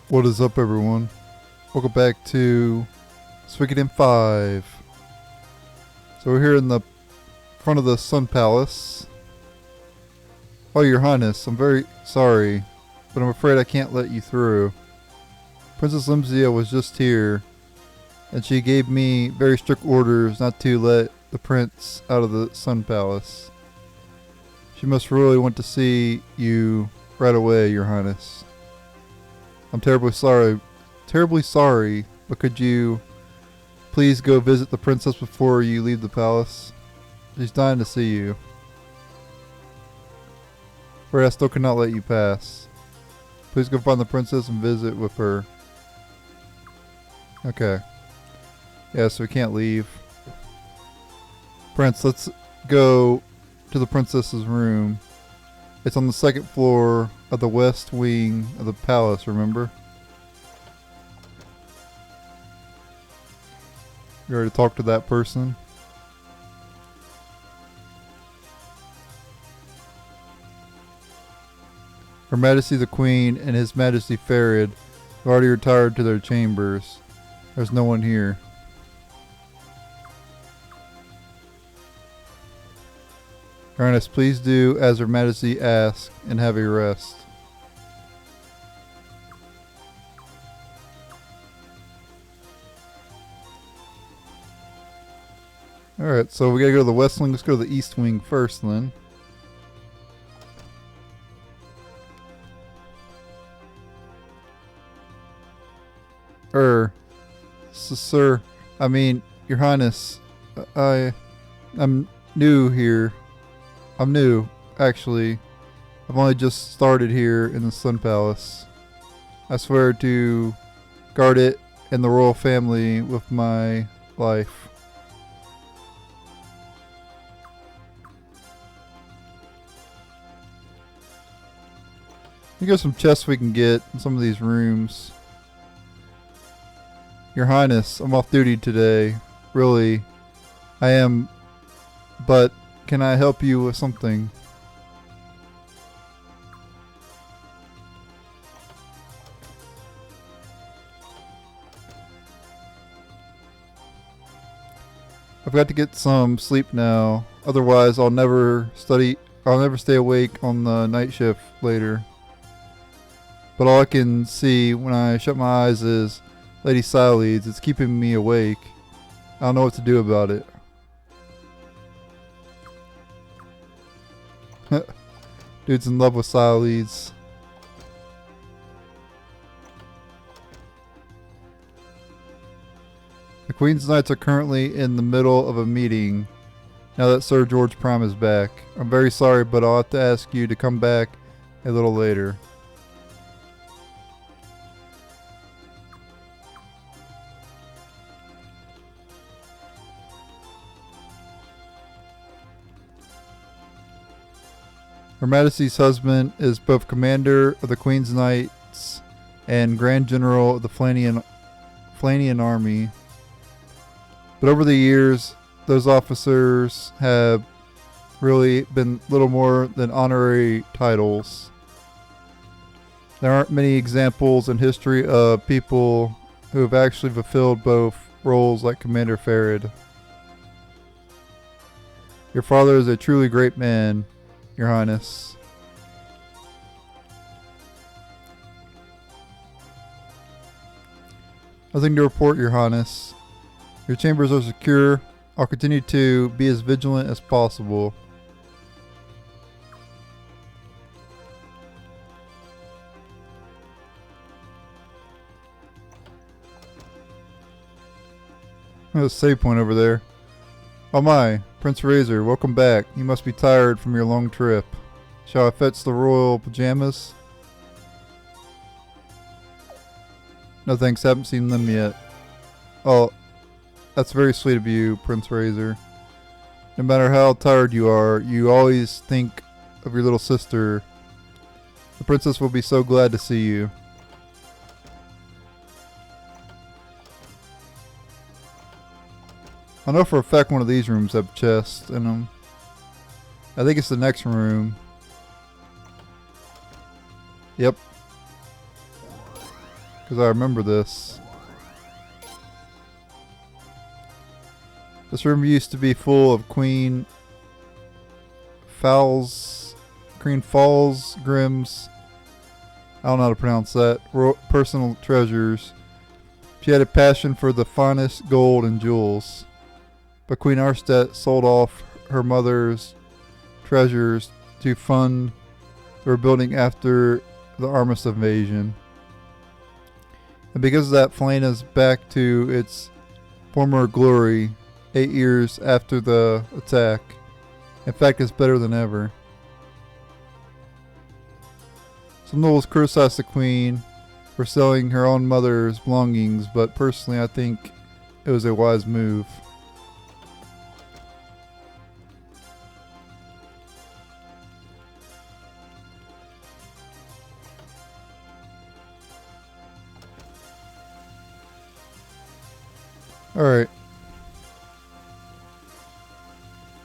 What is up, everyone? Welcome back to Suikoden 5. So we're here in the front of the Sun Palace. Oh, Your Highness, I'm very sorry, but I'm afraid I can't let you through. Princess Limzia was just here, and she gave me very strict orders not to let the prince out of the Sun Palace. She must really want to see you right away, Your Highness. I'm terribly sorry, but could you please go visit the princess before you leave the palace? She's dying to see you. But I still cannot let you pass. Please go find the princess and visit with her. Okay. Yeah, so we can't leave. Prince, let's go to the princess's room. It's on the second floor of the west wing of the palace, remember? You already talked to that person? Her Majesty the Queen and His Majesty Farid have already retired to their chambers. There's no one here. Your Highness, please do as Her Majesty asks and have a rest. Alright, so we gotta go to the west wing. Let's go to the east wing first then. Sir, I mean, Your Highness, I'm new here. I'm new, actually. I've only just started here in the Sun Palace. I swear to guard it and the royal family with my life. I think there's some chests we can get in some of these rooms. Your Highness, I'm off duty today. Really, I am. But can I help you with something? I've got to get some sleep now. Otherwise, I'll never stay awake on the night shift later. But all I can see when I shut my eyes is Lady Siledes. It's keeping me awake. I don't know what to do about it. Dude's in love with Siledes. The Queen's Knights are currently in the middle of a meeting now that Sir George Prime is back. I'm very sorry, but I'll have to ask you to come back a little later. Her Majesty's husband is both commander of the Queen's Knights and Grand General of the Flanian Army. But over the years, those officers have really been little more than honorary titles. There aren't many examples in history of people who have actually fulfilled both roles like Commander Farid. Your father is a truly great man, Your Highness. Nothing to report, Your Highness. Your chambers are secure. I'll continue to be as vigilant as possible. There's a save point over there. Oh my, Prince Razor, welcome back. You must be tired from your long trip. Shall I fetch the royal pajamas? No thanks, haven't seen them yet. Oh, that's very sweet of you, Prince Razor. No matter how tired you are, you always think of your little sister. The princess will be so glad to see you. I know for a fact one of these rooms have chests in them. I think it's the next room. Yep. because I remember this. This room used to be full of Queen Falls Grimm's, I don't know how to pronounce that, personal treasures. She had a passion for the finest gold and jewels. But Queen Arstedt sold off her mother's treasures to fund the rebuilding after the Armistice invasion. And because of that, Falena's back to its former glory 8 years after the attack. In fact, it's better than ever. Some nobles criticized the Queen for selling her own mother's belongings, but personally I think it was a wise move. Alright.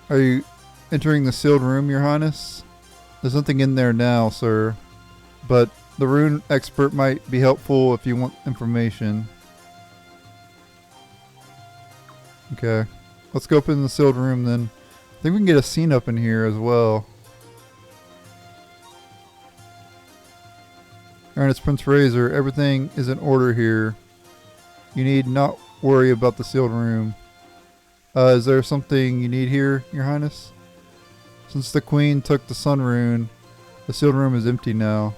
Are you entering the sealed room, Your Highness? There's nothing in there now, sir. But the rune expert might be helpful if you want information. Okay. Let's go up in the sealed room then. I think we can get a scene up in here as well. Alright, it's Prince Razor. Everything is in order here. You need not worry about the sealed room. Is there something you need here, Your Highness? Since the Queen took the Sun Rune, the sealed room is empty now.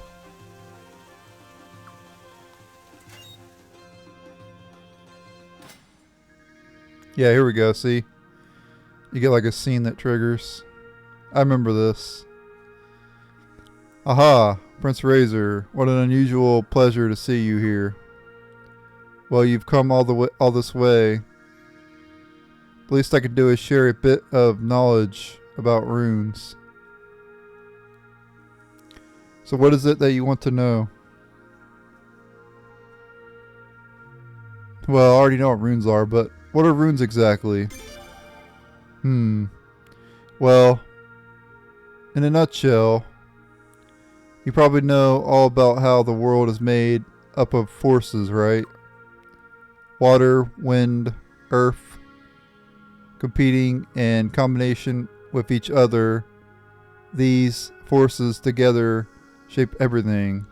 Yeah, here we go, see? You get like a scene that triggers. I remember this. Aha! Prince Razor, what an unusual pleasure to see you here. Well, you've come all this way. The least I could do is share a bit of knowledge about runes. So what is it that you want to know? Well, I already know what runes are, but what are runes exactly? Well, in a nutshell, you probably know all about how the world is made up of forces, right? Water, wind, earth, competing in combination with each other. These forces together shape everything.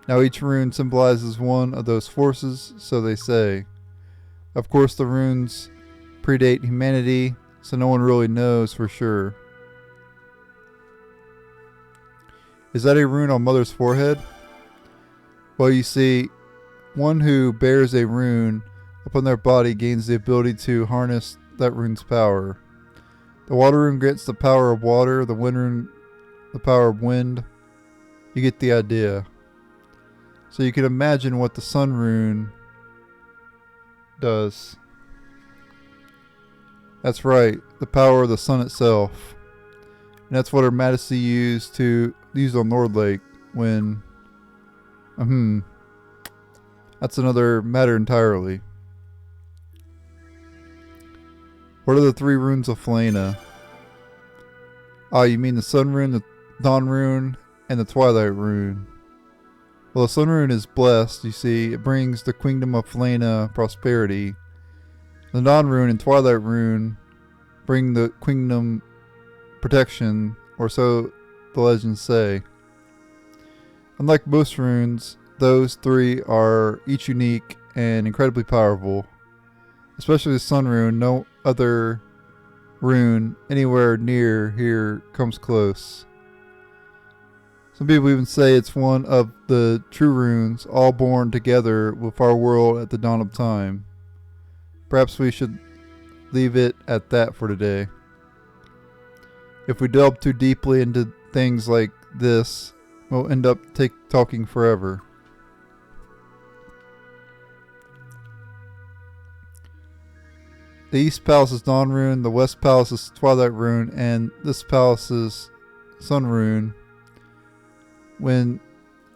Now each rune symbolizes one of those forces, so they say. Of course the runes predate humanity, so no one really knows for sure. Is that a rune on Mother's forehead? Well, you see, one who bears a rune upon their body gains the ability to harness that rune's power. The water rune grants the power of water, the wind rune the power of wind. You get the idea. So you can imagine what the sun rune does. That's right, the power of the sun itself. And that's what Her Majesty used on Nord Lake when... That's another matter entirely. What are the 3 runes of Falena? Ah, you mean the Sun Rune, the Dawn Rune, and the Twilight Rune. Well, the Sun Rune is blessed, you see. It brings the Kingdom of Falena prosperity. The Dawn Rune and Twilight Rune bring the Kingdom protection, or so the legends say. Unlike most runes, those 3 are each unique and incredibly powerful. Especially the Sun Rune, no other rune anywhere near here comes close. Some people even say it's one of the true runes, all born together with our world at the dawn of time. Perhaps we should leave it at that for today. If we delve too deeply into things like this, we'll end up talking forever. The East Palace is Dawn Rune, the West Palace is Twilight Rune, and this palace is Sun Rune. When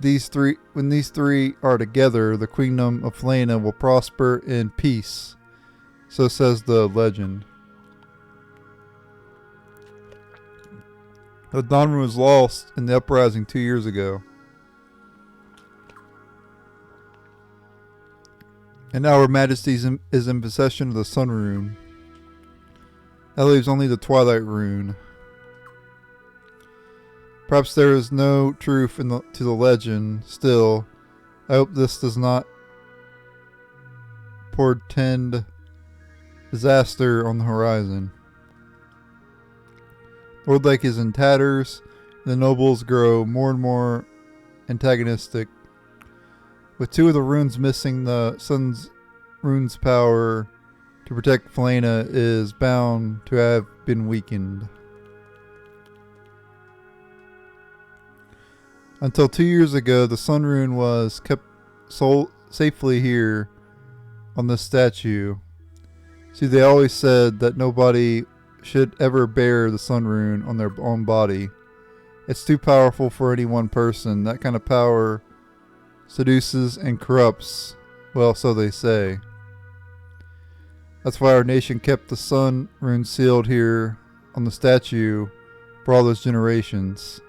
these three are together, the Kingdom of Falena will prosper in peace. So says the legend. The Dawn Rune was lost in the uprising 2 years ago. And now Her Majesty is in possession of the Sun Rune. That leaves only the Twilight Rune. Perhaps there is no truth to the legend. Still, I hope this does not portend disaster on the horizon. Lord Lake is in tatters. The nobles grow more and more antagonistic. With 2 of the runes missing, the Sun's rune's power to protect Felena is bound to have been weakened. Until 2 years ago, the Sun Rune was kept safely here on this statue. See, they always said that nobody should ever bear the Sun Rune on their own body. It's too powerful for any one person. That kind of power seduces and corrupts. Well, so they say. That's why our nation kept the Sun Rune sealed here on the statue for all those generations.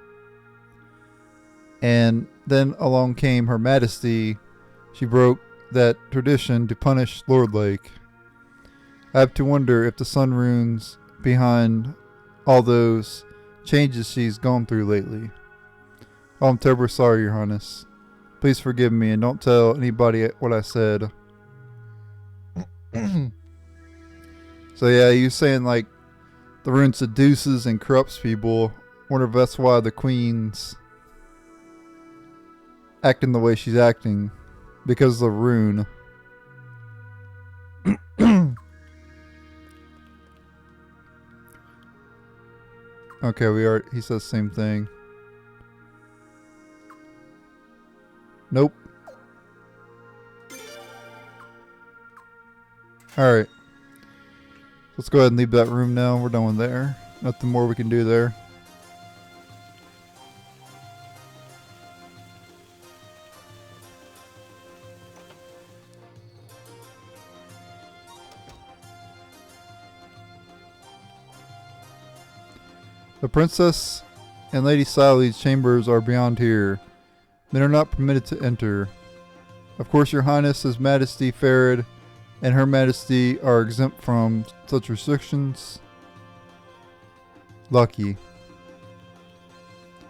And then along came Her Majesty. She broke that tradition to punish Lord Lake. I have to wonder if the Sun Rune's behind all those changes she's gone through lately. Oh, I'm terribly sorry, Your Highness. Please forgive me and don't tell anybody what I said. So yeah, you're saying like the rune seduces and corrupts people. Wonder if that's why the Queen's acting the way she's acting. Because of the rune. Okay, he says the same thing. Nope. Alright. Let's go ahead and leave that room now. We're done with there. Nothing more we can do there. The Princess and Lady Sally's chambers are beyond here. Men are not permitted to enter. Of course, Your Highness, His Majesty Farid, and Her Majesty are exempt from such restrictions. Lucky.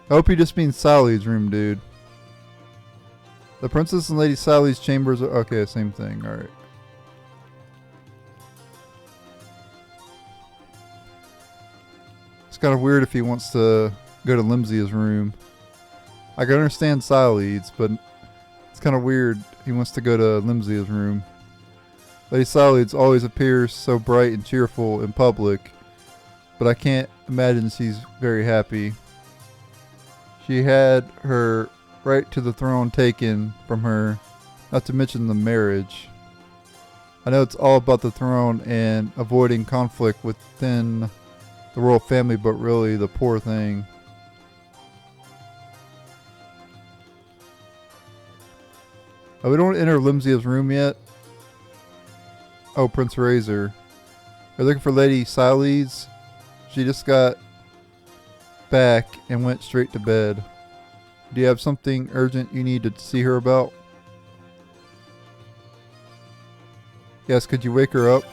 I hope you just mean Sally's room, dude. The Princess and Lady Sally's chambers are... Okay, same thing. Alright. It's kind of weird if he wants to go to Limsia's room. I can understand Siledes, but it's kind of weird he wants to go to Limsia's room. Lady Siledes always appears so bright and cheerful in public, but I can't imagine she's very happy. She had her right to the throne taken from her, not to mention the marriage. I know it's all about the throne and avoiding conflict within the royal family, but really the poor thing. Oh, we don't enter Limsia's room yet. Oh, Prince Razor. We're looking for Lady Siledes. She just got back and went straight to bed. Do you have something urgent you need to see her about? Yes, could you wake her up?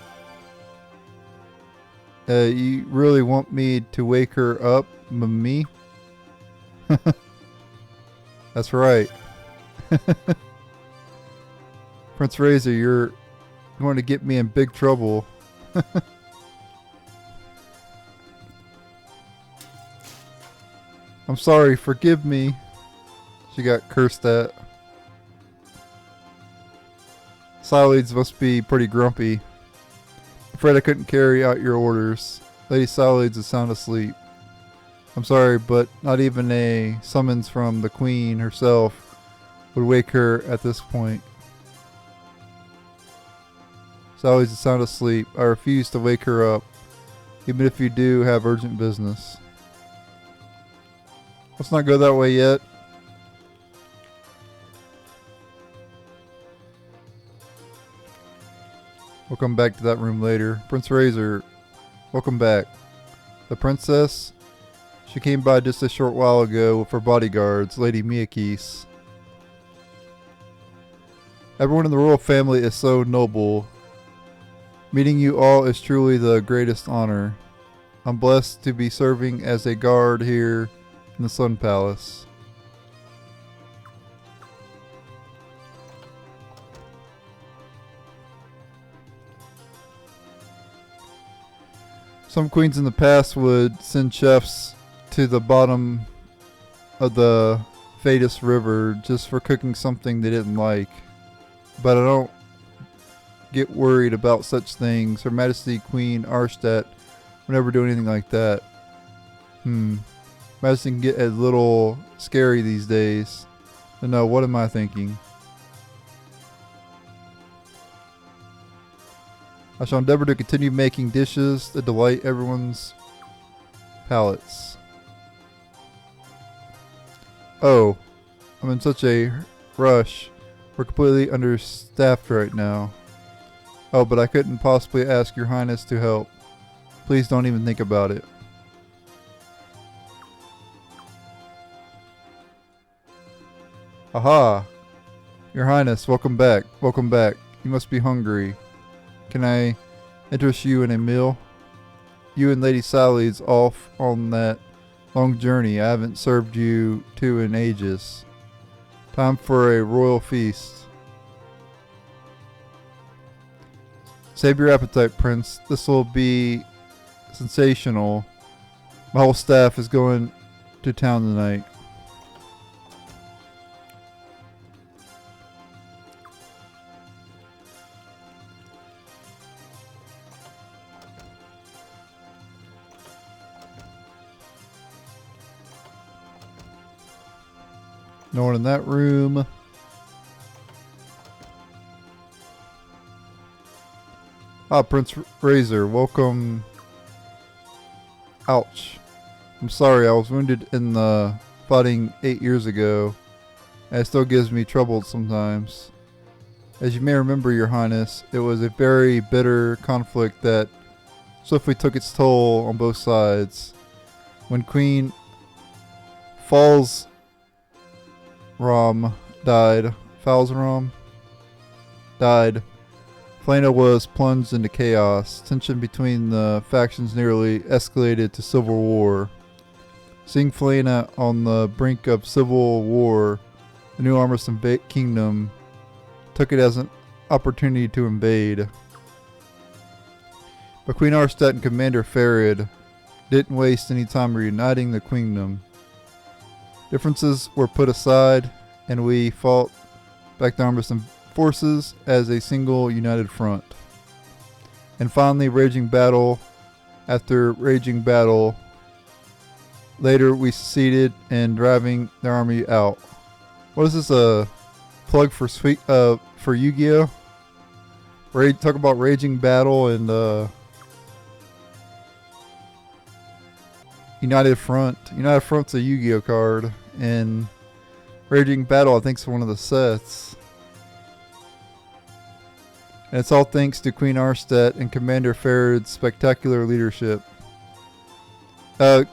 You really want me to wake her up? Me? That's right. Prince Razor, you're going to get me in big trouble. I'm sorry, forgive me. She got cursed at. Siledes must be pretty grumpy. Afraid I couldn't carry out your orders. Lady Siledes is sound asleep. I'm sorry, but not even a summons from the Queen herself would wake her at this point. Siledes is sound asleep. I refuse to wake her up, even if you do have urgent business. Let's not go that way yet. We'll come back to that room later. Prince Razor, welcome back. The princess, she came by just a short while ago with her bodyguards, Lady Miyakis. Everyone in the royal family is so noble. Meeting you all is truly the greatest honor. I'm blessed to be serving as a guard here in the Sun Palace. Some queens in the past would send chefs to the bottom of the Fadus River just for cooking something they didn't like. But I don't get worried about such things. Her Majesty Queen Arstadt would never do anything like that. Majesty can get a little scary these days. But no, what am I thinking? I shall endeavor to continue making dishes that delight everyone's palates. Oh, I'm in such a rush. We're completely understaffed right now. Oh, but I couldn't possibly ask your highness to help. Please don't even think about it. Aha! Your highness, welcome back. Welcome back. You must be hungry. Can I interest you in a meal? You and Lady Sally's off on that long journey I haven't served you to in ages. Time for a royal feast. Save your appetite, Prince. This will be sensational. My whole staff is going to town tonight. No one in that room. Ah, Prince Razor, welcome. Ouch. I'm sorry, I was wounded in the fighting 8 years ago, and it still gives me trouble sometimes. As you may remember, Your Highness, it was a very bitter conflict that swiftly took its toll on both sides. When Queen Falsram died, Flana was plunged into chaos. Tension between the factions nearly escalated to civil war. Seeing Flana on the brink of civil war, the new Armisen Kingdom took it as an opportunity to invade. But Queen Arstadt and Commander Farid didn't waste any time reuniting the kingdom. Differences were put aside, and we fought back the Armisen forces as a single united front. And finally, raging battle after raging battle. Later, we succeeded in driving the army out. What is this, a plug for Yugioh? Talk about raging battle and United Front. United Front's a Yugioh card, and Raging Battle I think is one of the sets. And it's all thanks to Queen Arstadt and Commander Farid's spectacular leadership. It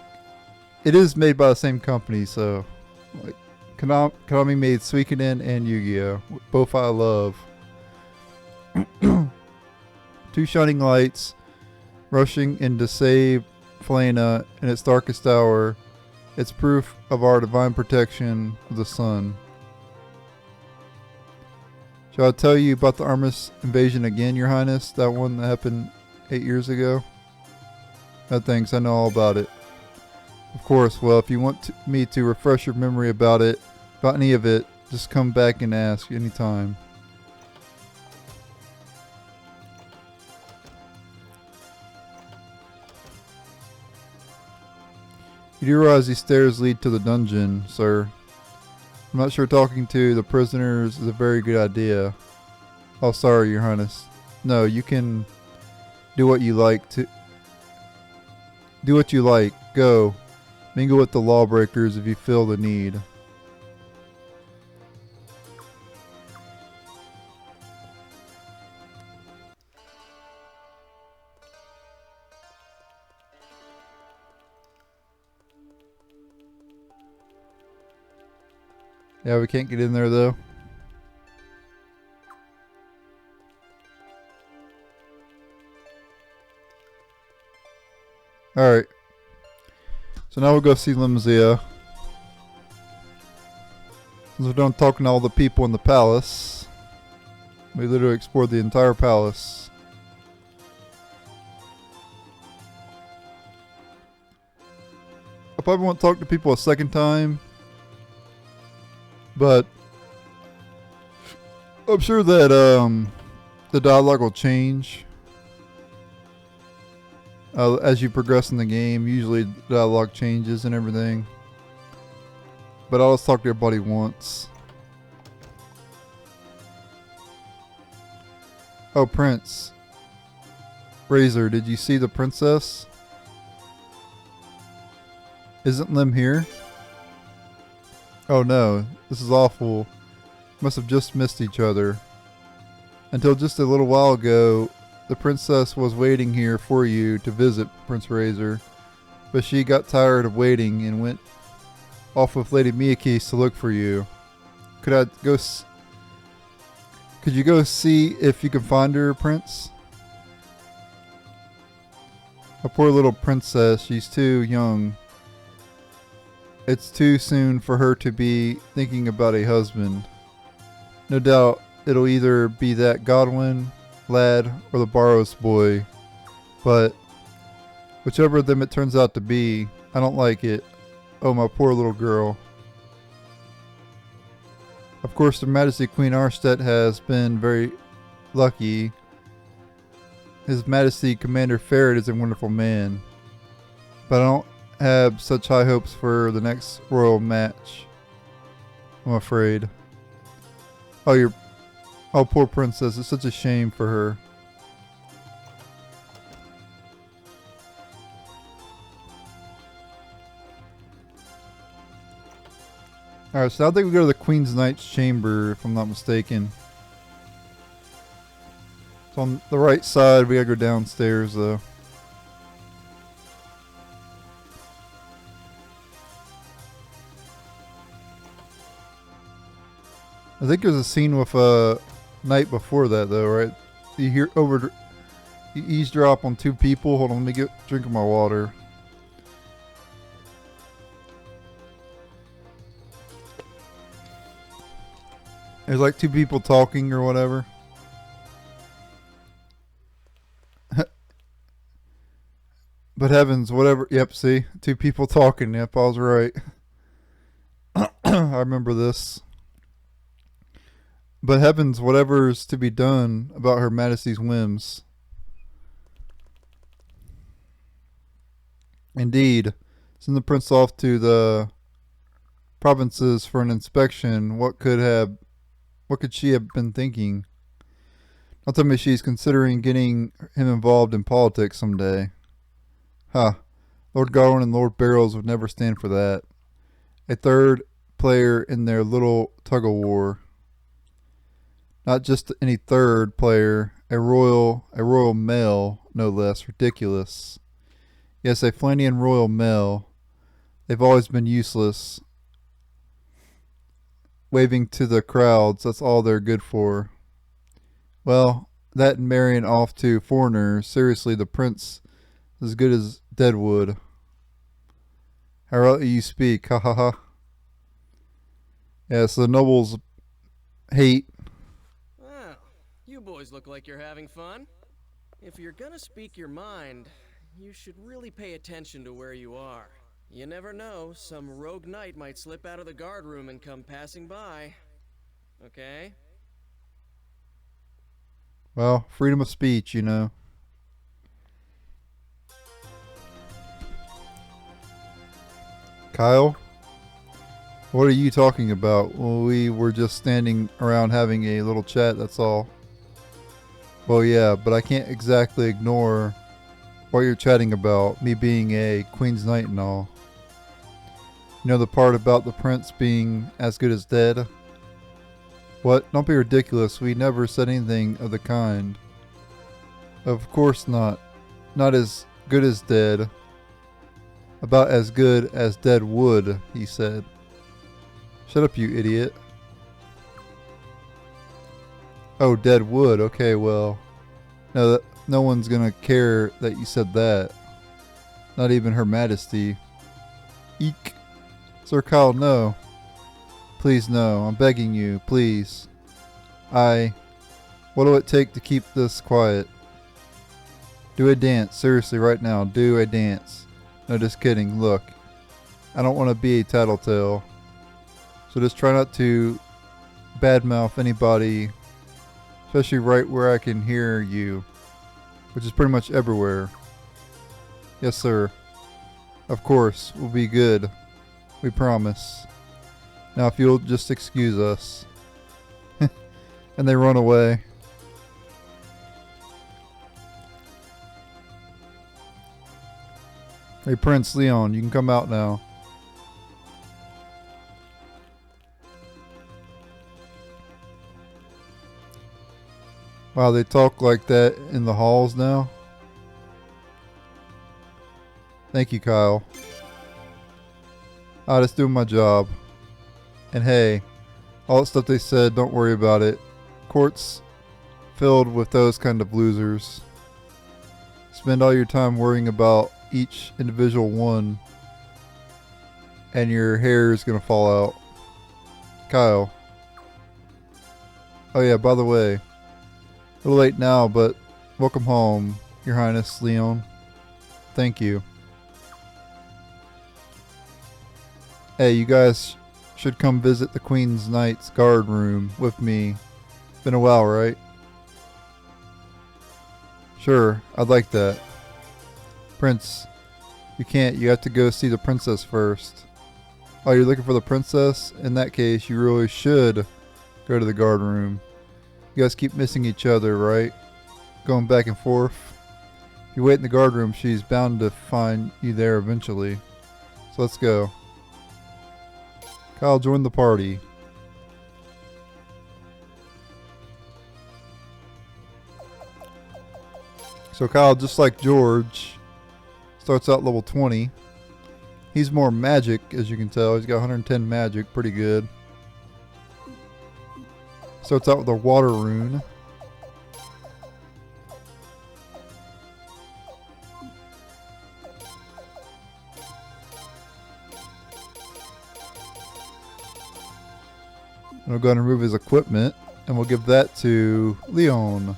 is made by the same company, so like Konami made Suikoden and Yugioh, both I love. Two shining lights rushing in to save Flana in its darkest hour. It's proof of our divine protection of the sun. Shall I tell you about the Armis invasion again, Your Highness? That one that happened 8 years ago? No thanks, I know all about it. Of course, well, if you want me to refresh your memory about any of it, just come back and ask anytime. You do realize these stairs lead to the dungeon, sir. I'm not sure talking to the prisoners is a very good idea. Oh, sorry, Your Highness. No, you can do what you like to... Do what you like. Go. Mingle with the lawbreakers if you feel the need. Yeah, we can't get in there though. Alright. So now we'll go see Limzia. Since we're done talking to all the people in the palace, we literally explored the entire palace. I probably won't talk to people a second time, but I'm sure that the dialogue will change as you progress in the game. Usually the dialogue changes and everything, but I'll just talk to everybody once. Oh, Prince Razor, did you see the princess? Isn't Lim here? Oh no, this is awful. Must have just missed each other. Until just a little while ago, the princess was waiting here for you to visit, Prince Razor. But she got tired of waiting and went off with Lady Miyakis to look for you. Could you go see if you can find her, Prince? A poor little princess, she's too young. It's too soon for her to be thinking about a husband. No doubt it'll either be that Godwin lad or the Barrows boy, but whichever of them it turns out to be, I don't like it. Oh, my poor little girl. Of course, Her Majesty Queen Arstedt has been very lucky. His Majesty Commander Ferret is a wonderful man, but I don't have such high hopes for the next royal match, I'm afraid. Oh, poor princess. It's such a shame for her. Alright, so I think we go to the Queen's Knight's chamber, if I'm not mistaken. So on the right side, we gotta go downstairs, though. I think there's a scene with Knight before that, though, right? You eavesdrop on two people. Hold on, let me get a drink of my water. There's like two people talking or whatever. But heavens, whatever. Yep, see? Two people talking. Yep, I was right. I remember this. But heavens, whatever's to be done about Her Majesty's whims. Indeed. Send the prince off to the provinces for an inspection. What could she have been thinking? Don't tell me she's considering getting him involved in politics someday. Huh. Lord Godwin and Lord Barrows would never stand for that. A third player in their little tug-of-war. Not just any third player, a royal male, no less. Ridiculous. Yes, a Flanian royal male. They've always been useless. Waving to the crowds, that's all they're good for. Well, that and marrying off to foreigners, seriously, the prince is as good as Deadwood. How rightly you speak, ha ha ha. Yes, the nobles hate. Well, you boys look like you're having fun. If you're gonna speak your mind, you should really pay attention to where you are. You never know, some rogue knight might slip out of the guard room and come passing by. Okay? Well, freedom of speech, you know. Kyle? What are you talking about? Well, we were just standing around having a little chat, that's all. Well, yeah, but I can't exactly ignore what you're chatting about, me being a Queen's Knight and all. You know the part about the prince being as good as dead? What? Don't be ridiculous. We never said anything of the kind. Of course not. Not as good as dead. About as good as dead wood, he said. Shut up, you idiot. Oh, dead wood. Okay, well. No one's gonna care that you said that. Not even Her Majesty. Eek. Sir Kyle, no. Please, no. I'm begging you. Please. What will it take to keep this quiet? Do a dance. Seriously, right now. Do a dance. No, just kidding. Look. I don't want to be a tattletale. So just try not to badmouth anybody. Especially right where I can hear you. Which is pretty much everywhere. Yes, sir. Of course. We'll be good. We promise. Now if you'll just excuse us. And they run away. Hey Prince Leon, you can come out now. Wow, they talk like that in the halls now? Thank you, Kyle. I just doing my job. And hey, all that stuff they said, don't worry about it. Court's filled with those kind of losers. Spend all your time worrying about each individual one, and your hair is gonna fall out. Kyle. Oh yeah, by the way, a little late now, but welcome home, Your Highness Leon. Thank you. Hey, you guys should come visit the Queen's Knight's guard room with me. Been a while, right? Sure, I'd like that. Prince, you can't. You have to go see the princess first. Oh, you're looking for the princess? In that case, you really should go to the guard room. You guys keep missing each other, right? Going back and forth. If you wait in the guard room, she's bound to find you there eventually. So let's go. Kyle, join the party. So Kyle, just like George, starts out level 20. He's more magic, as you can tell. He's got 110 magic, pretty good. Starts out with a water rune. And we'll go ahead and remove his equipment, and we'll give that to Leon.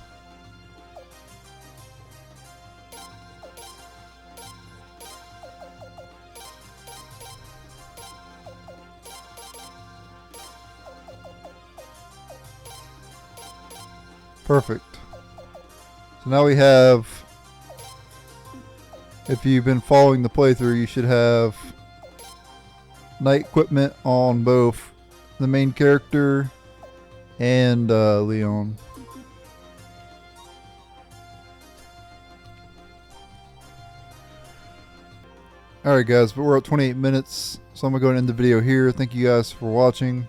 Perfect. So now we have, if you've been following the playthrough, you should have knight equipment on both the main character and Leon. Alright guys, but we're at 28 minutes, so I'm going to go and end the video here. Thank you guys for watching.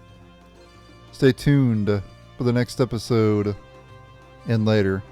Stay tuned for the next episode and later.